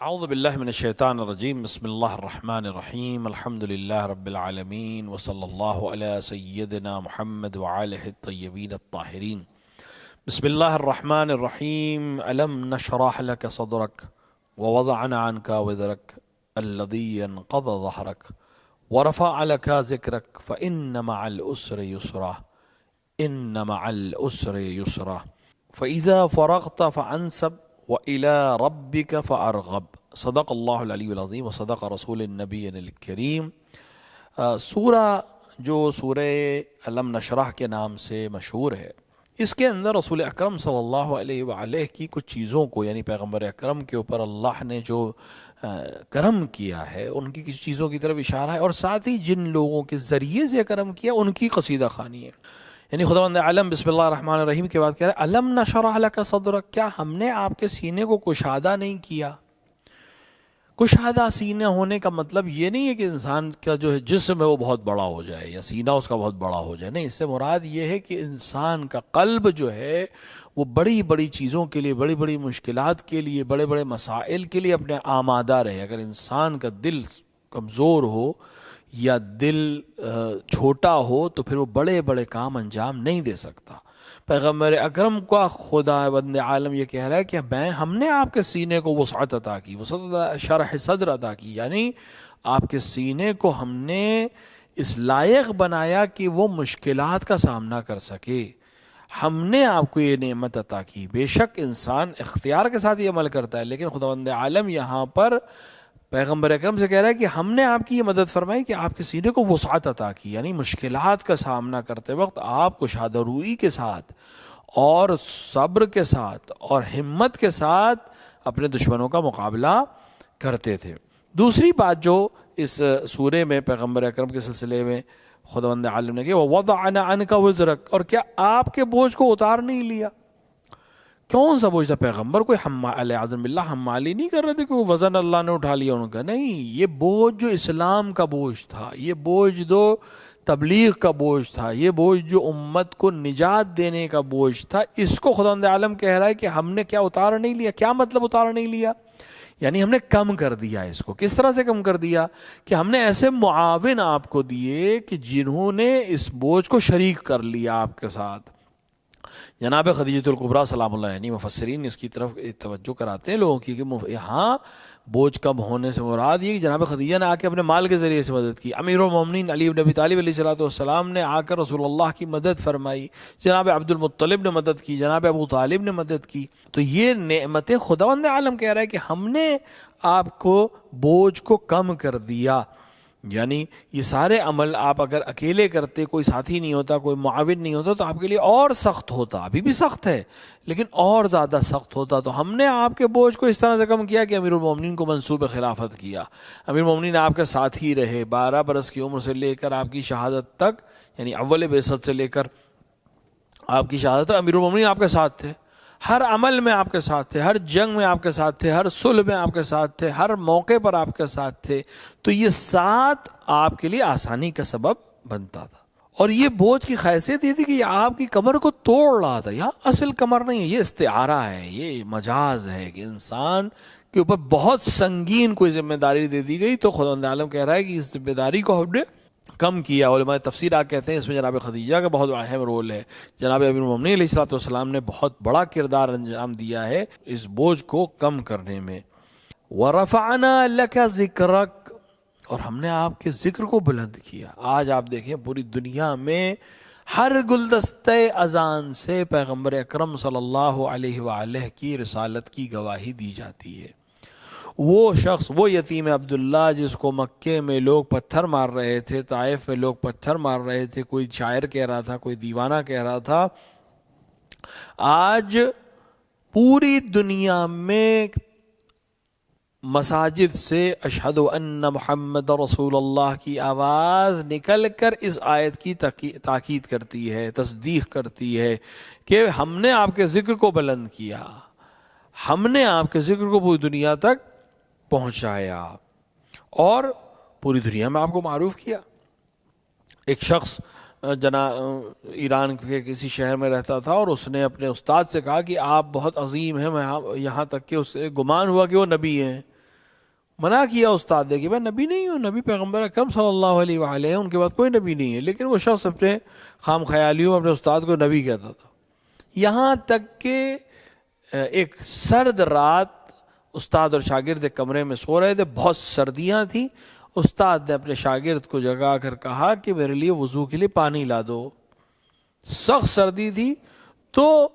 اعوذ باللہ من الشیطان الرجیم بسم اللہ الرحمن الرحیم الحمد للہ رب العالمین وصلی اللہ علی سیدنا محمد وآلہ الطیبین الطاہرین بسم اللہ الرحمن الرحیم الم نشرح لك صدرك ووضعنا عنك وزرك الذي انقض ظهرك ورفع لك ذكرك فإن مع العسر يسرا إن مع العسر يسرا فإذا فرغت فانصب وَإِلَىٰ رَبِّكَ فَأَرْغَبْ صدق اللہ العلی العظیم وصدق رسول النبی الکریم۔ سورہ جو سورہ الم نشرح کے نام سے مشہور ہے، اس کے اندر رسول اکرم صلی اللہ علیہ وآلہ کی کچھ چیزوں کو، یعنی پیغمبر اکرم کے اوپر اللہ نے جو کرم کیا ہے ان کی کچھ چیزوں کی طرف اشارہ ہے، اور ساتھ ہی جن لوگوں کے ذریعے سے کرم کیا ان کی قصیدہ خوانی ہے۔ یعنی خداوند عالم بسم اللہ الرحمن الرحیم کے بعد کہہ رہے ہیں الم نشرح لک صدرک، کیا ہم نے آپ کے سینے کو کشادہ نہیں کیا؟ کشادہ سینہ ہونے کا مطلب یہ نہیں ہے کہ انسان کا جو ہے جسم ہے وہ بہت بڑا ہو جائے یا سینہ اس کا بہت بڑا ہو جائے، نہیں، اس سے مراد یہ ہے کہ انسان کا قلب جو ہے وہ بڑی بڑی چیزوں کے لیے، بڑی بڑی مشکلات کے لیے، بڑے بڑے مسائل کے لیے اپنے آمادہ رہے۔ اگر انسان کا دل کمزور ہو یا دل چھوٹا ہو تو پھر وہ بڑے بڑے کام انجام نہیں دے سکتا۔ پیغمبر اکرم کا خدا بند عالم یہ کہہ رہا ہے کہ ہم نے آپ کے سینے کو وسعت عطا کی، وسعت شرح صدر عطا کی، یعنی آپ کے سینے کو ہم نے اس لائق بنایا کہ وہ مشکلات کا سامنا کر سکے۔ ہم نے آپ کو یہ نعمت عطا کی۔ بے شک انسان اختیار کے ساتھ یہ عمل کرتا ہے، لیکن خداوند عالم یہاں پر پیغمبر اکرم سے کہہ رہا ہے کہ ہم نے آپ کی یہ مدد فرمائی کہ آپ کے سینے کو وسعت عطا کی، یعنی مشکلات کا سامنا کرتے وقت آپ کشادہ روئی کے ساتھ اور صبر کے ساتھ اور ہمت کے ساتھ اپنے دشمنوں کا مقابلہ کرتے تھے۔ دوسری بات جو اس سورے میں پیغمبر اکرم کے سلسلے میں خداوند عالم نے کہا وَوَضَعْنَا عَنْكَ وِزْرَكَ، اور کیا آپ کے بوجھ کو اتار نہیں لیا؟ کون سا بوجھ تھا؟ پیغمبر کوئی علیہ باللہ حمالی نہیں کر رہے تھے کہ وہ وزن اللہ نے اٹھا لیا ان کا، نہیں، یہ بوجھ جو اسلام کا بوجھ تھا، یہ بوجھ جو تبلیغ کا بوجھ تھا، یہ بوجھ جو امت کو نجات دینے کا بوجھ تھا، اس کو خداوند عالم کہہ رہا ہے کہ ہم نے کیا اتار نہیں لیا؟ کیا مطلب اتار نہیں لیا؟ یعنی ہم نے کم کر دیا اس کو۔ کس طرح سے کم کر دیا؟ کہ ہم نے ایسے معاون آپ کو دیے کہ جنہوں نے اس بوجھ کو شریک کر لیا آپ کے ساتھ۔ جناب خدیجہ الکبریٰ سلام اللہ علیہ، مفسرین اس کی طرف توجہ کراتے ہیں لوگوں کی کہ یہاں بوجھ کم ہونے سے مراد یہ کہ جناب خدیجہ نے آ کے اپنے مال کے ذریعے سے مدد کی، امیر المومنین علی بن ابی طالب علیہ السلام نے آ کر رسول اللہ کی مدد فرمائی، جناب عبد المطلب نے مدد کی، جناب ابو طالب نے مدد کی۔ تو یہ نعمتیں خداوند عالم کہہ رہا ہے کہ ہم نے آپ کو بوجھ کو کم کر دیا۔ یعنی یہ سارے عمل آپ اگر اکیلے کرتے، کوئی ساتھی نہیں ہوتا، کوئی معاون نہیں ہوتا، تو آپ کے لیے اور سخت ہوتا، ابھی بھی سخت ہے لیکن اور زیادہ سخت ہوتا۔ تو ہم نے آپ کے بوجھ کو اس طرح سے کم کیا کہ امیر المومنین کو منصوب خلافت کیا، امیر المومنین آپ کے ساتھ ہی رہے 12 برس کی عمر سے لے کر آپ کی شہادت تک، یعنی اول بعثت سے لے کر آپ کی شہادت تک امیر المومنین آپ کے ساتھ تھے، ہر عمل میں آپ کے ساتھ تھے، ہر جنگ میں آپ کے ساتھ تھے، ہر صلح میں آپ کے ساتھ تھے، ہر موقع پر آپ کے ساتھ تھے۔ تو یہ ساتھ آپ کے لیے آسانی کا سبب بنتا تھا، اور یہ بوجھ کی خاصیت یہ تھی کہ یہ آپ کی کمر کو توڑ رہا تھا۔ یہاں اصل کمر نہیں ہے، یہ استعارہ ہے، یہ مجاز ہے کہ انسان کے اوپر بہت سنگین کوئی ذمہ داری دے دی گئی، تو خداوند عالم کہہ رہا ہے کہ اس ذمہ داری کو ہم نے کم کیا۔ علماء تفسیر کہتے ہیں اس میں جناب خدیجہ کا بہت اہم رول ہے، جناب امیر المومنین علیہ السلام نے بہت بڑا کردار انجام دیا ہے اس بوجھ کو کم کرنے میں۔ وَرَفَعْنَا لَكَ ذِكْرَكَ، اور ہم نے آپ کے ذکر کو بلند کیا۔ آج آپ دیکھیں پوری دنیا میں ہر گلدستہ اذان سے پیغمبر اکرم صلی اللہ علیہ وآلہ کی رسالت کی گواہی دی جاتی ہے۔ وہ شخص، وہ یتیم عبداللہ جس کو مکے میں لوگ پتھر مار رہے تھے، طائف میں لوگ پتھر مار رہے تھے، کوئی شاعر کہہ رہا تھا، کوئی دیوانہ کہہ رہا تھا، آج پوری دنیا میں مساجد سے اشہد ان محمد رسول اللہ کی آواز نکل کر اس آیت کی تاکید کرتی ہے، تصدیق کرتی ہے کہ ہم نے آپ کے ذکر کو بلند کیا، ہم نے آپ کے ذکر کو پوری دنیا تک پہنچایا اور پوری دنیا میں آپ کو معروف کیا۔ ایک شخص ایران کے کسی شہر میں رہتا تھا، اور اس نے اپنے استاد سے کہا کہ آپ بہت عظیم ہیں، میں یہاں تک کہ اس سے گمان ہوا کہ وہ نبی ہیں۔ منع کیا استاد نے کہ میں نبی نہیں ہوں، نبی پیغمبر اکرم صلی اللہ علیہ وآلہ ہیں، ان کے بعد کوئی نبی نہیں ہے، لیکن وہ شخص اپنے خام خیالیوں میں اپنے استاد کو نبی کہتا تھا. یہاں تک کہ ایک سرد رات استاد اور شاگرد ایک کمرے میں سو رہے تھے، بہت سردیاں تھیں. استاد نے اپنے شاگرد کو جگا کر کہا کہ میرے لیے وضو کے لیے پانی لا دو. سخت سردی تھی، تو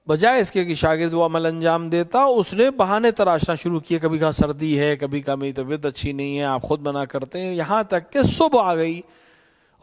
بجائے اس کے کہ شاگرد وہ عمل انجام دیتا، اس نے بہانے تراشنا شروع کیے. کبھی کہا سردی ہے، کبھی کہا میری طبیعت اچھی نہیں ہے، آپ خود منع کرتے ہیں. یہاں تک کہ صبح آ گئی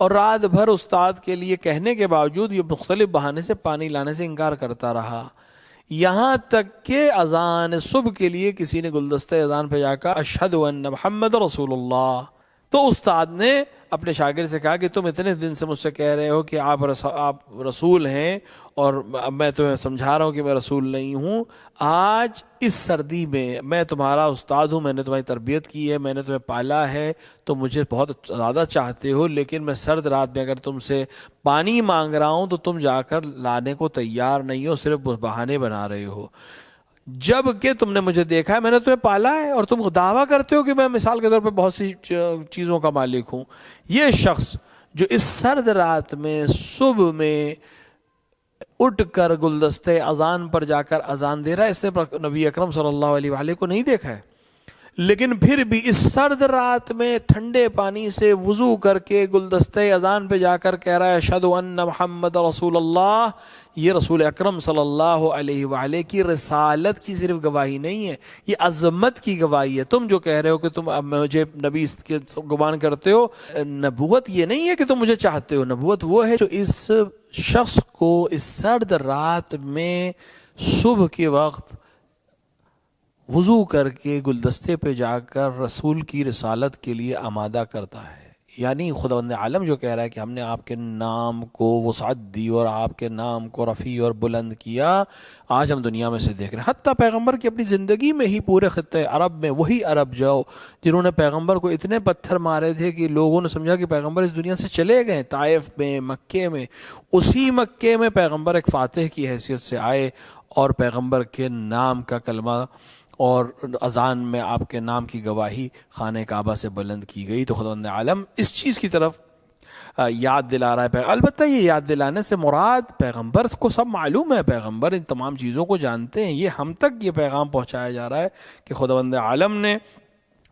اور رات بھر استاد کے لیے کہنے کے باوجود یہ مختلف بہانے سے پانی لانے سے انکار کرتا رہا. یہاں تک کہ اذان صبح کے لیے کسی نے گلدستہ اذان پہ جا کر اشہد ان محمد رسول اللہ، تو استاد نے اپنے شاگرد سے کہا کہ تم اتنے دن سے مجھ سے کہہ رہے ہو کہ آپ رسول ہیں، اور میں تمہیں سمجھا رہا ہوں کہ میں رسول نہیں ہوں. آج اس سردی میں تمہارا استاد ہوں، میں نے تمہاری تربیت کی ہے، میں نے تمہیں پالا ہے، تو مجھے بہت زیادہ چاہتے ہو، لیکن میں سرد رات میں اگر تم سے پانی مانگ رہا ہوں تو تم جا کر لانے کو تیار نہیں ہو، صرف بہانے بنا رہے ہو. جب کہ تم نے مجھے دیکھا ہے، میں نے تمہیں پالا ہے، اور تم دعویٰ کرتے ہو کہ میں مثال کے طور پہ بہت سی چیزوں کا مالک ہوں. یہ شخص جو اس سرد رات میں صبح میں اٹھ کر گلدستے اذان پر جا کر اذان دے رہا ہے، اس نے نبی اکرم صلی اللہ علیہ وآلہ کو نہیں دیکھا ہے، لیکن پھر بھی اس سرد رات میں ٹھنڈے پانی سے وضو کر کے گلدستے اذان پہ جا کر کہہ رہا ہے اشہد ان محمد رسول اللہ. یہ رسول اکرم صلی اللہ علیہ وآلہ کی رسالت کی صرف گواہی نہیں ہے، یہ عظمت کی گواہی ہے. تم جو کہہ رہے ہو کہ تم مجھے نبی کے گمان کرتے ہو، نبوت یہ نہیں ہے کہ تم مجھے چاہتے ہو، نبوت وہ ہے جو اس شخص کو اس سرد رات میں صبح کے وقت وضو کر کے گلدستے پہ جا کر رسول کی رسالت کے لیے آمادہ کرتا ہے. یعنی خداوند عالم جو کہہ رہا ہے کہ ہم نے آپ کے نام کو وسعت دی اور آپ کے نام کو رفیع اور بلند کیا، آج ہم دنیا میں سے دیکھ رہے ہیں. حتیٰ پیغمبر کی اپنی زندگی میں ہی پورے خطے عرب میں وہی عرب جاؤ جنہوں نے پیغمبر کو اتنے پتھر مارے تھے کہ لوگوں نے سمجھا کہ پیغمبر اس دنیا سے چلے گئے. طائف میں، مکے میں، اسی مکے میں پیغمبر ایک فاتح کی حیثیت سے آئے اور پیغمبر کے نام کا کلمہ اور اذان میں آپ کے نام کی گواہی خانہ کعبہ سے بلند کی گئی. تو خداوند عالم اس چیز کی طرف یاد دلا رہا ہے. البتہ یہ یاد دلانے سے مراد پیغمبر کو سب معلوم ہے، پیغمبر ان تمام چیزوں کو جانتے ہیں. یہ ہم تک یہ پیغام پہنچایا جا رہا ہے کہ خداوند عالم نے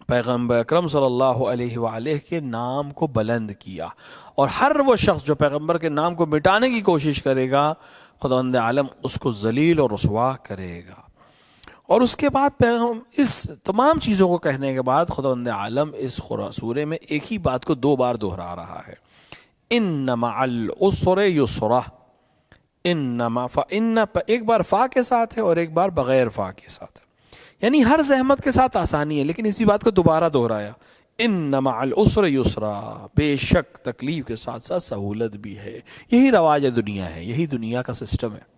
پیغمبر اکرم صلی اللہ علیہ وآلہ کے نام کو بلند کیا، اور ہر وہ شخص جو پیغمبر کے نام کو مٹانے کی کوشش کرے گا خداوند عالم اس کو ذلیل اور رسوا کرے گا. اور اس کے بعد اس تمام چیزوں کو کہنے کے بعد خداوند عالم اس سورے میں ایک ہی بات کو 2 بار دہرا رہا ہے، ان مع العسر یسرا. ان ایک بار فا کے ساتھ ہے اور ایک بار بغیر فا کے ساتھ ہے، یعنی ہر زحمت کے ساتھ آسانی ہے، لیکن اسی بات کو دوبارہ دہرایا، ان مع العسر یسرا، بے شک تکلیف کے ساتھ ساتھ سہولت بھی ہے. یہی رواج دنیا ہے، یہی دنیا کا سسٹم ہے.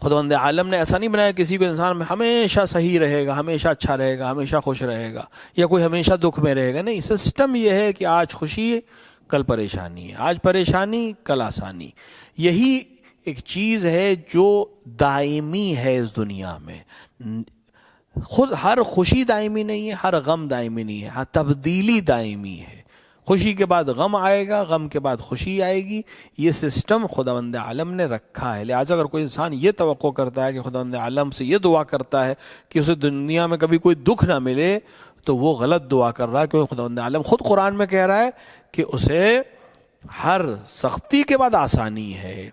خداوند عالم نے ایسا نہیں بنایا کسی کو انسان میں ہمیشہ صحیح رہے گا، ہمیشہ اچھا رہے گا، ہمیشہ خوش رہے گا، یا کوئی ہمیشہ دکھ میں رہے گا. نہیں، سسٹم یہ ہے کہ آج خوشی کل پریشانی ہے، آج پریشانی کل آسانی. یہی ایک چیز ہے جو دائمی ہے اس دنیا میں. خود ہر خوشی دائمی نہیں ہے، ہر غم دائمی نہیں ہے، ہاں تبدیلی دائمی ہے. خوشی کے بعد غم آئے گا، غم کے بعد خوشی آئے گی. یہ سسٹم خداوند عالم نے رکھا ہے. لہٰذا اگر کوئی انسان یہ توقع کرتا ہے کہ خداوند عالم سے یہ دعا کرتا ہے کہ اسے دنیا میں کبھی کوئی دکھ نہ ملے، تو وہ غلط دعا کر رہا ہے، کیونکہ خداوند عالم خود قرآن میں کہہ رہا ہے کہ اسے ہر سختی کے بعد آسانی ہے.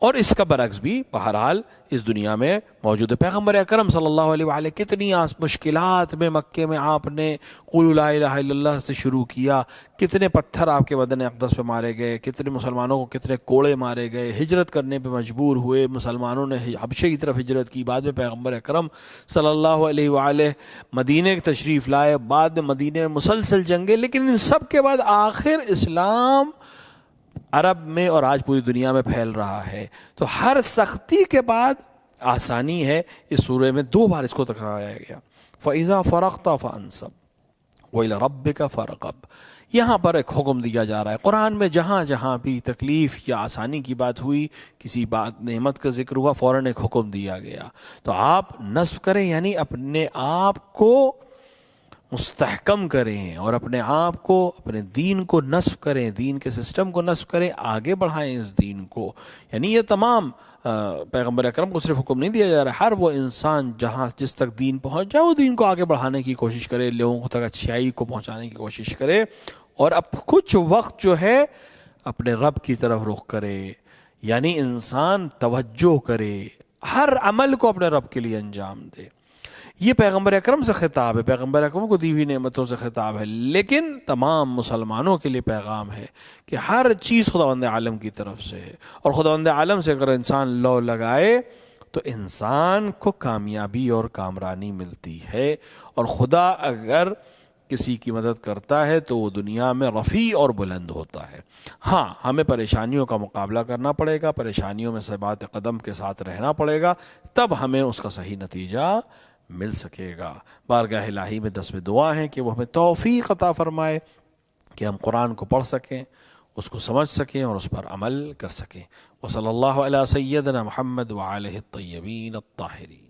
اور اس کا برعکس بھی بہرحال اس دنیا میں موجود ہے. پیغمبر اکرم صلی اللہ علیہ وآلہ کتنی مشکلات میں مکے میں آپ نے قولوا لا الہ الا اللہ سے شروع کیا، کتنے پتھر آپ کے بدن اقدس پہ مارے گئے، کتنے مسلمانوں کو کتنے کوڑے مارے گئے، ہجرت کرنے پہ مجبور ہوئے، مسلمانوں نے حبشے کی طرف ہجرت کی، بعد میں پیغمبر اکرم صلی اللہ علیہ وآلہ مدینے کی تشریف لائے، بعد میں مدینے میں مسلسل جنگیں. لیکن ان سب کے بعد آخر اسلام عرب میں اور آج پوری دنیا میں پھیل رہا ہے. تو ہر سختی کے بعد آسانی ہے. اس سورے میں 2 بار اس کو تکرایا گیا، فَإِذَا فَرَغْتَ فَانْصَبْ وَإِلَى رَبِّكَ فَارْغَب. یہاں پر ایک حکم دیا جا رہا ہے. قرآن میں جہاں جہاں بھی تکلیف یا آسانی کی بات ہوئی، کسی بات نعمت کا ذکر ہوا، فوراً ایک حکم دیا گیا. تو آپ نصب کریں، یعنی اپنے آپ کو مستحکم کریں اور اپنے آپ کو، اپنے دین کو نصب کریں، دین کے سسٹم کو نصب کریں، آگے بڑھائیں اس دین کو. یعنی یہ تمام پیغمبر اکرم کو صرف حکم نہیں دیا جا رہا، ہر وہ انسان جہاں جس تک دین پہنچ جائے وہ دین کو آگے بڑھانے کی کوشش کرے، لوگوں تک اچھائی کو پہنچانے کی کوشش کرے، اور اب کچھ وقت جو ہے اپنے رب کی طرف رخ کرے. یعنی انسان توجہ کرے، ہر عمل کو اپنے رب کے لیے انجام دے. یہ پیغمبر اکرم سے خطاب ہے، پیغمبر اکرم کو دی ہوئی نعمتوں سے خطاب ہے، لیکن تمام مسلمانوں کے لیے پیغام ہے کہ ہر چیز خداوند عالم کی طرف سے ہے، اور خداوند عالم سے اگر انسان لو لگائے تو انسان کو کامیابی اور کامرانی ملتی ہے. اور خدا اگر کسی کی مدد کرتا ہے تو وہ دنیا میں رفیع اور بلند ہوتا ہے. ہاں، ہمیں پریشانیوں کا مقابلہ کرنا پڑے گا، پریشانیوں میں ثبات قدم کے ساتھ رہنا پڑے گا، تب ہمیں اس کا صحیح نتیجہ مل سکے گا. بارگاہ الہی میں دس میں دعا ہے کہ وہ ہمیں توفیق عطا فرمائے کہ ہم قرآن کو پڑھ سکیں، اس کو سمجھ سکیں اور اس پر عمل کر سکیں. وصلی اللہ علی سیدنا محمد وآلہ الطیبین الطاہرین.